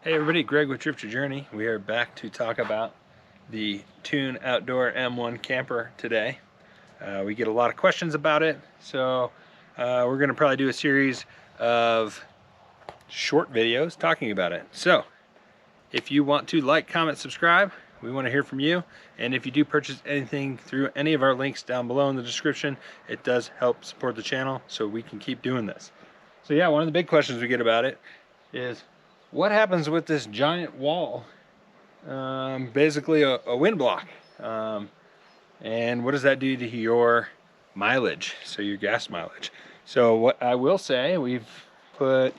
Hey everybody, Greg with Drifter Journey. We are back to talk about the Tune Outdoor M1 camper today. We get a lot of questions about it, so we're going to probably do a series of short videos talking about it. So if you want to like, comment, subscribe, we want to hear from you. And if you do purchase anything through any of our links down below in the description, it does help support the channel so we can keep doing this. So yeah, one of the big questions we get about it is, what happens with this giant wall? Basically a wind block. And what does that do to your mileage? So your gas mileage. So what I will say, we've put,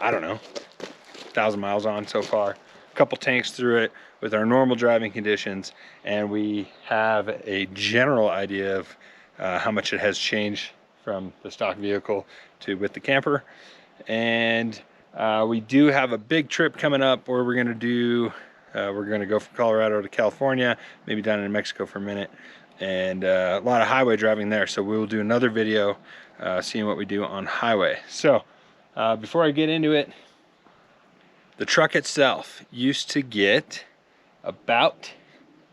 I don't know, 1,000 miles on so far. A couple tanks through it with our normal driving conditions. And we have a general idea of how much it has changed from the stock vehicle to with the camper. And we do have a big trip coming up where we're gonna go from Colorado to California, maybe down in Mexico for a minute, and a lot of highway driving there. So we will do another video seeing what we do on highway. So before I get into it, the truck itself used to get about,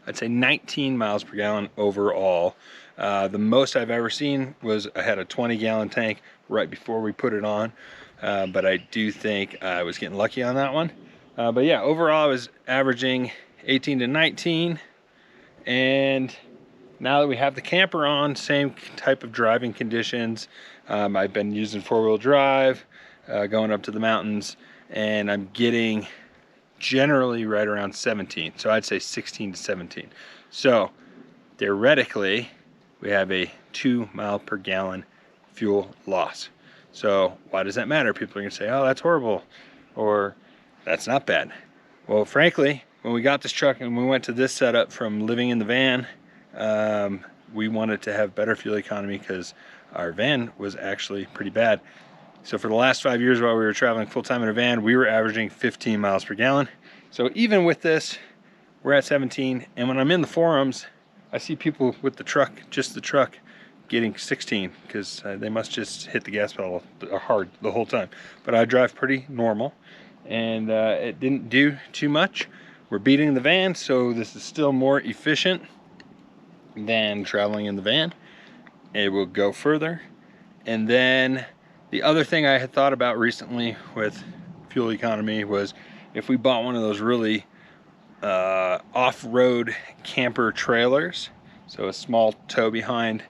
I'd say 19 miles per gallon overall. The most I've ever seen was I had a 20-gallon tank right before we put it on. But I do think I was getting lucky on that one. But yeah, overall I was averaging 18 to 19. And now that we have the camper on, same type of driving conditions. I've been using four-wheel drive, going up to the mountains, and I'm getting generally right around 17. So I'd say 16 to 17. So theoretically, we have a 2 mile per gallon fuel loss. So why does that matter? People are gonna say, oh, that's horrible, or that's not bad. Well, frankly, when we got this truck and we went to this setup from living in the van, we wanted to have better fuel economy because our van was actually pretty bad. So for the last 5 years while we were traveling full-time in a van, we were averaging 15 miles per gallon. So even with this, we're at 17. And when I'm in the forums, I see people with the truck, just the truck, getting 16 because they must just hit the gas pedal hard the whole time. But I drive pretty normal, and it didn't do too much. We're beating the van, so this is still more efficient than traveling in the van. It will go further. And then the other thing I had thought about recently with fuel economy was if we bought one of those really off-road camper trailers, so a small tow behind,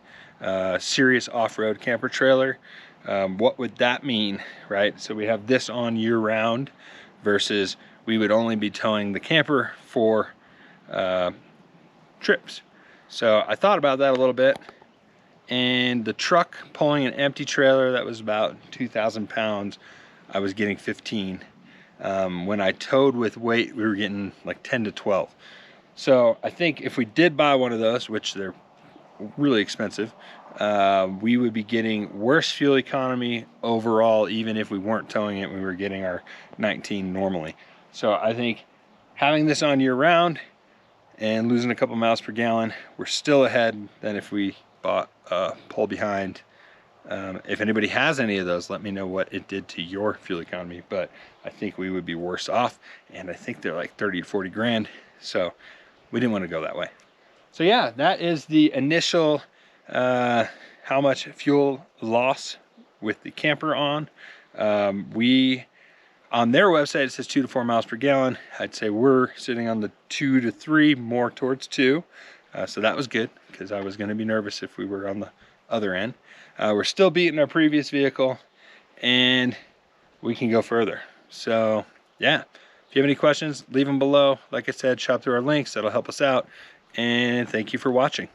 serious off-road camper trailer, what would that mean, right? So we have this on year-round versus we would only be towing the camper for trips. So I thought about that a little bit, and the truck pulling an empty trailer that was about 2,000 pounds, I was getting 15. When I towed with weight, we were getting like 10 to 12. So I think if we did buy one of those, which they're really expensive, we would be getting worse fuel economy overall, even if we weren't towing it. We were getting our 19 normally. So I think having this on year round and losing a couple miles per gallon, we're still ahead than if we bought a pull behind. If anybody has any of those, let me know what it did to your fuel economy, but I think we would be worse off, and I think they're like 30 to 40 grand. So we didn't want to go that way. So yeah, that is the initial how much fuel loss with the camper on. On their website it says 2 to 4 miles per gallon. I'd say we're sitting on the 2 to 3, more towards 2. So that was good because I was going to be nervous if we were on the other end. We're still beating our previous vehicle, and we can go further. So yeah, if you have any questions, leave them below. Like I said, shop through our links. That'll help us out. And thank you for watching.